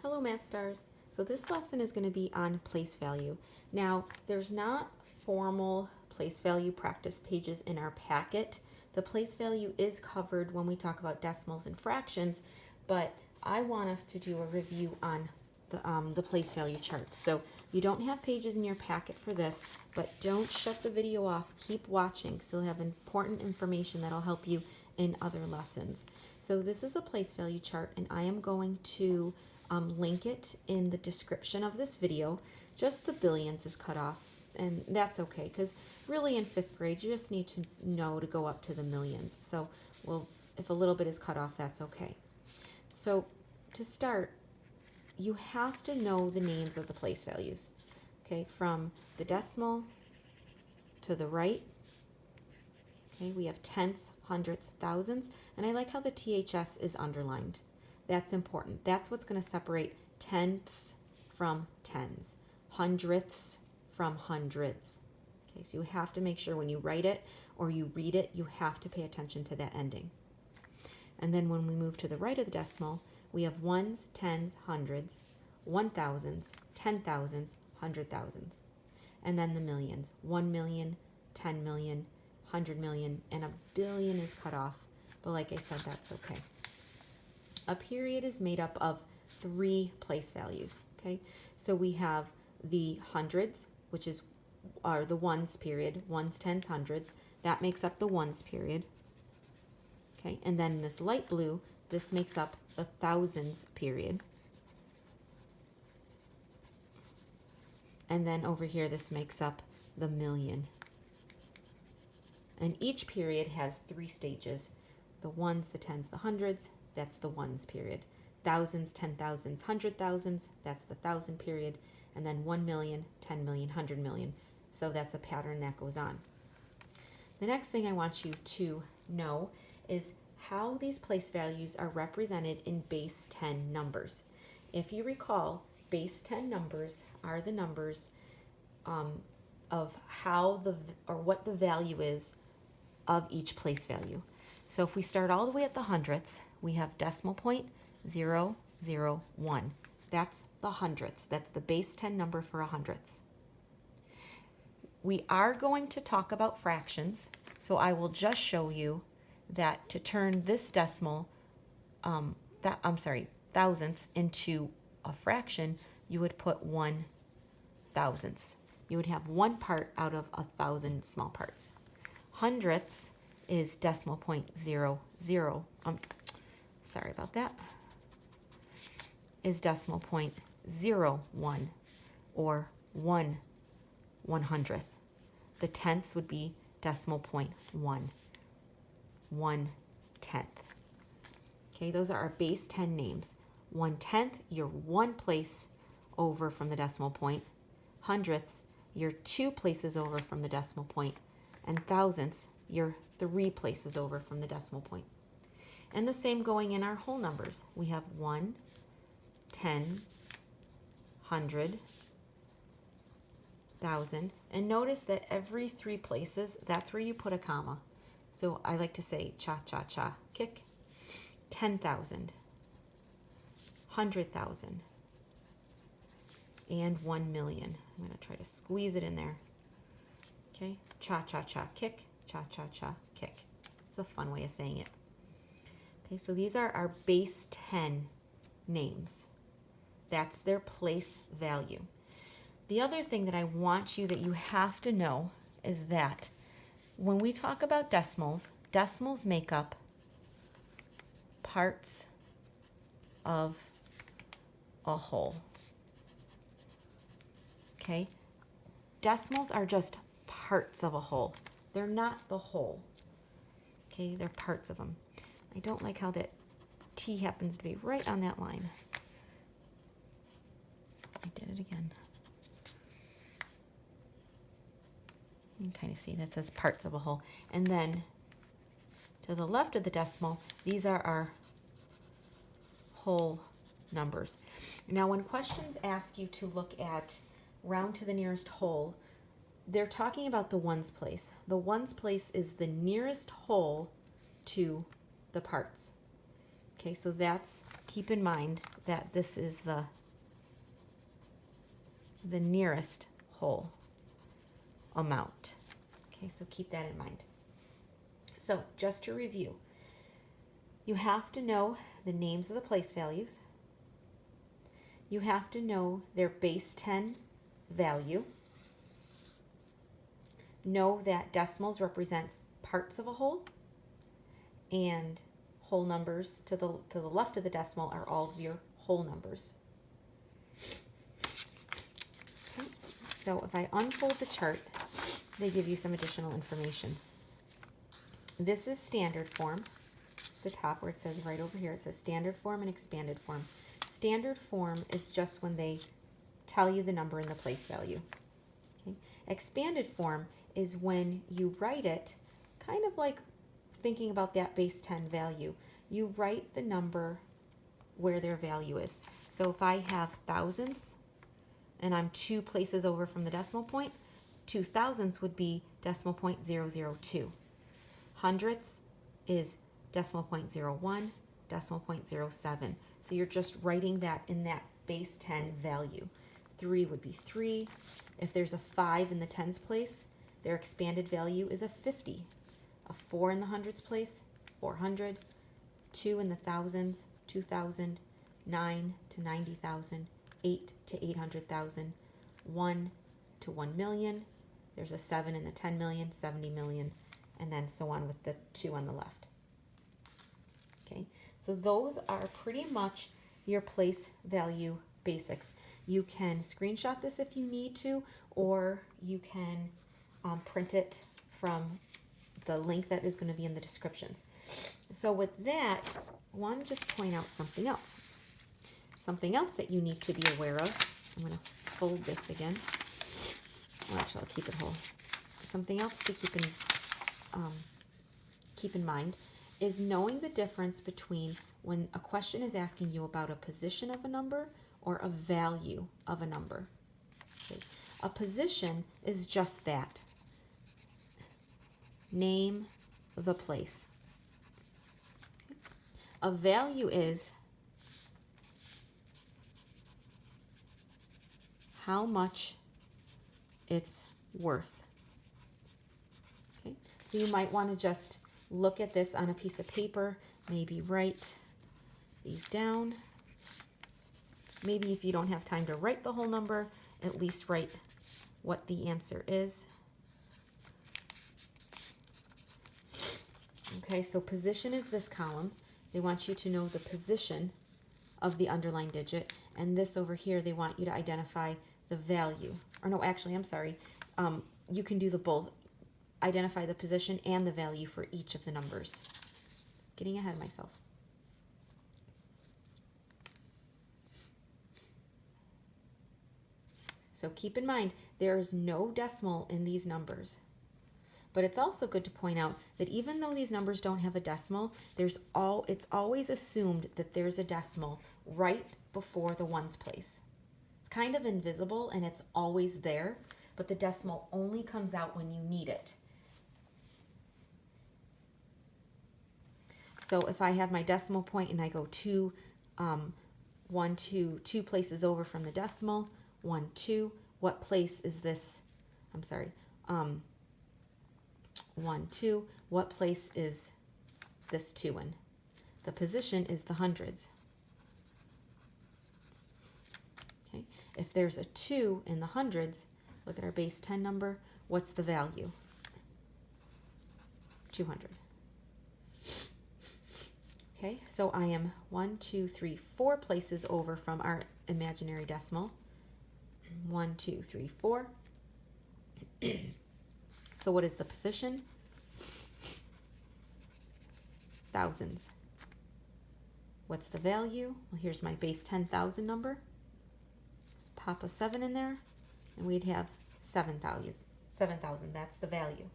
Hello Math Stars. So this lesson is going to be on place value. Now there's not formal place value practice pages in our packet. The place value is covered when we talk about decimals and fractions, but I want us to do a review on the place value chart. So you don't have pages in your packet for this, but don't shut the video off. Keep watching so you'll have important information that'll help you in other lessons. So this is a place value chart, and I am going to link it in the description of this video. Just the billions is cut off, and that's okay, because really in 5th grade you just need to know to go up to the millions. So if a little bit is cut off, that's okay. So to start, you have to know the names of the place values, okay, from the decimal to the right. Okay, we have tenths, hundredths, thousands, and I like how the THS is underlined. That's important. That's what's going to separate tenths from tens, hundredths from hundreds. Okay, so you have to make sure when you write it or you read it, you have to pay attention to that ending. And then when we move to the right of the decimal, we have ones, tens, hundreds, 1,000s, 10,000s, 100,000s. And then the millions, 1 million, 10 million, 100 million, and a billion is cut off. But like I said, that's okay. A period is made up of 3 place values, okay? So we have the hundreds, which are the ones period, ones, tens, hundreds. That makes up the ones period, okay? And then this light blue, this makes up the thousands period. And then over here, this makes up the million. And each period has 3 stages. The ones, the tens, the hundreds, that's the ones period. Thousands, 10,000s, 100,000s, that's the thousand period. And then 1 million, 10 million, 100 million. So that's a pattern that goes on. The next thing I want you to know is how these place values are represented in base 10 numbers. If you recall, base 10 numbers are the numbers of how what the value is of each place value. So if we start all the way at the hundredths, we have decimal point 001. That's the hundredths. That's the base 10 number for a hundredths. We are going to talk about fractions, so I will just show you that to turn this decimal, thousandths into a fraction, you would put 1 thousandths. You would have 1 part out of 1,000 small parts. Hundredths is decimal point 00. Sorry about that. Is decimal point 01, or 1/100th. The tenths would be decimal point 1/10. Okay, those are our base 10 names. 1/10, you're 1 place over from the decimal point. Hundredths, you're 2 places over from the decimal point. And thousandths, you're 3 places over from the decimal point. And the same going in our whole numbers. We have 1, 10, 100, 1,000. And notice that every 3 places, that's where you put a comma. So I like to say cha-cha-cha, kick. 10,000, 100,000, and 1 million. I'm going to try to squeeze it in there. Okay, cha-cha-cha, kick, cha-cha-cha, kick. It's a fun way of saying it. Okay, so these are our base 10 names. That's their place value. The other thing that I want you that you have to know is that when we talk about decimals, decimals make up parts of a whole. Okay? Decimals are just parts of a whole. They're not the whole. Okay? They're parts of them. I don't like how that T happens to be right on that line. I did it again. You can kind of see that says parts of a whole. And then to the left of the decimal, these are our whole numbers. Now, when questions ask you to look at round to the nearest whole, they're talking about the ones place. The ones place is the nearest whole to the parts. Okay, so that's keep in mind that this is the nearest whole amount. Okay, so keep that in mind. So just to review, you have to know the names of the place values. You have to know their base 10 value. Know that decimals represents parts of a whole, and whole numbers to the left of the decimal are all of your whole numbers. Okay. So if I unfold the chart, they give you some additional information. This is standard form. The top where it says right over here, it says standard form and expanded form. Standard form is just when they tell you the number and the place value. Okay. Expanded form is when you write it kind of like thinking about that base 10 value. You write the number where their value is. So if I have thousands and I'm 2 places over from the decimal point, 2 thousandths would be decimal point 002. Hundredths is decimal point 01, decimal point 07. So you're just writing that in that base 10 value. 3 would be 3. If there's a 5 in the tens place, their expanded value is a 50. A 4 in the hundreds place, 400. 2 in the thousands, 2,000. 9 to 90,000. 8 to 800,000. 1 to 1 million. There's a 7 in the 10 million, 70 million, and then so on with the 2 on the left. Okay, so those are pretty much your place value basics. You can screenshot this if you need to, or you can print it from the link that is going to be in the descriptions. So with that, I want to just point out something else. Something else that you need to be aware of. I'm going to fold this again. Well, actually, I'll keep it whole. Something else to keep in mind is knowing the difference between when a question is asking you about a position of a number or a value of a number. Okay. A position is just that. Name the place. Okay. A value is how much it's worth. Okay. So you might want to just look at this on a piece of paper, maybe write these down. Maybe if you don't have time to write the whole number, at least write what the answer is. Okay, so position is this column. They want you to know the position of the underlined digit. And this over here, they want you to identify the value. Or no, actually, I'm sorry. You can do the both. Identify the position and the value for each of the numbers. Getting ahead of myself. So keep in mind, there is no decimal in these numbers. But it's also good to point out that even though these numbers don't have a decimal, it's always assumed that there's a decimal right before the ones place. It's kind of invisible and it's always there, but the decimal only comes out when you need it. So if I have my decimal point and I go 2 places over from the decimal, 1, 2, what place is this? I'm sorry. 1, 2, what place is this 2 in? The position is the hundreds. Okay. If there's a 2 in the hundreds, look at our base 10 number, what's the value? 200. Okay, so I am 1, 2, 3, 4 places over from our imaginary decimal. 1, 2, 3, 4. So what is the position? Thousands. What's the value? Well, here's my base 10,000 number. Just pop a 7 in there, and we'd have 7,000. 7,000, that's the value.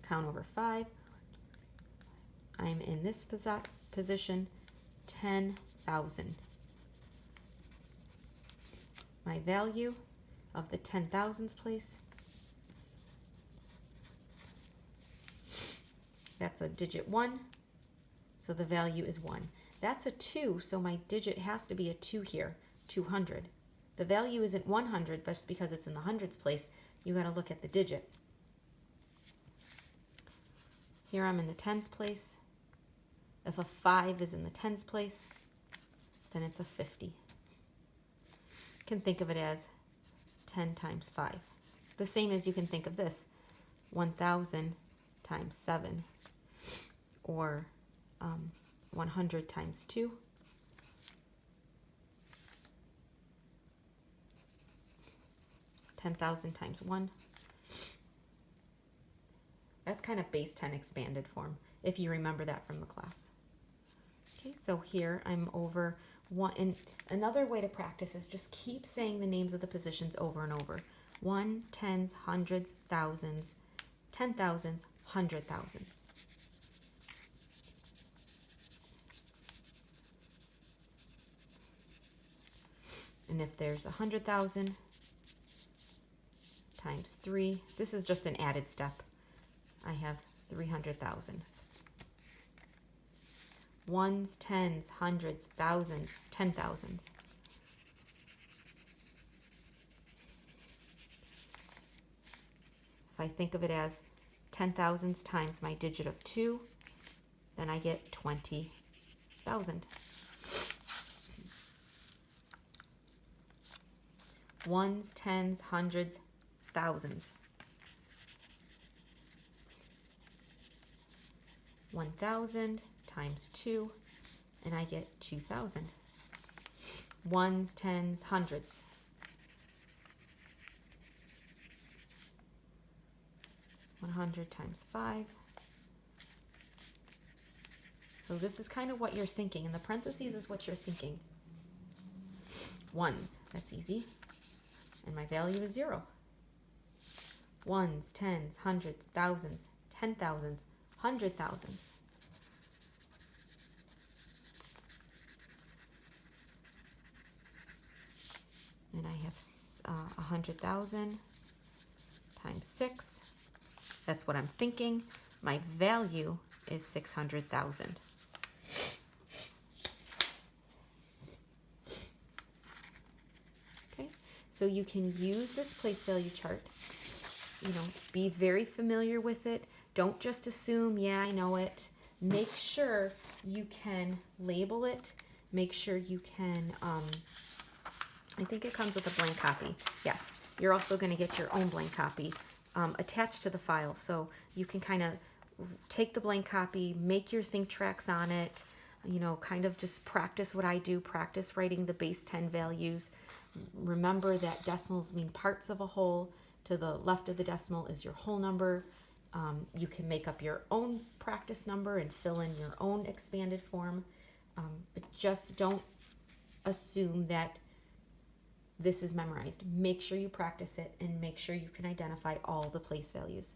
Count over 5. I'm in this position, 10,000. My value of the 10,000s place, that's a digit 1, So the value is 1. That's a 2, so my digit has to be a 2 here, 200. The value isn't 100, but just because it's in the hundreds place, you got to look at the digit. Here I'm in the tens place. If a 5 is in the tens place, then it's a 50. You can think of it as 10 times 5. The same as you can think of this, 1,000 times 7, or 100 times 2. 10,000 times 1. That's kind of base 10 expanded form, if you remember that from the class. Okay, so here I'm over 1. And another way to practice is just keep saying the names of the positions over and over. 1, tens, hundreds, thousands, 10,000s, 100,000. And if there's 100,000 times 3, this is just an added step. I have 300,000. Ones, tens, hundreds, thousands, 10,000s. If I think of it as 10,000s times my digit of 2, then I get 20,000. Ones, tens, hundreds, thousands. 1,000 times 2, and I get 2,000. Ones, tens, hundreds. 100 times 5. So this is kind of what you're thinking. In the parentheses is what you're thinking. Ones, that's easy. And my value is 0. Ones, tens, hundreds, thousands, 10,000s, 100,000s. And I have 100,000 times 6. That's what I'm thinking. My value is 600,000. Okay, so you can use this place value chart. Be very familiar with it. Don't just assume, yeah, I know it. Make sure you can label it. Make sure you can, I think it comes with a blank copy. Yes, you're also going to get your own blank copy attached to the file. So you can kind of take the blank copy, make your think tracks on it, kind of just practice what I do, practice writing the base 10 values. Remember that decimals mean parts of a whole. To the left of the decimal is your whole number. You can make up your own practice number and fill in your own expanded form. But just don't assume that this is memorized. Make sure you practice it and make sure you can identify all the place values.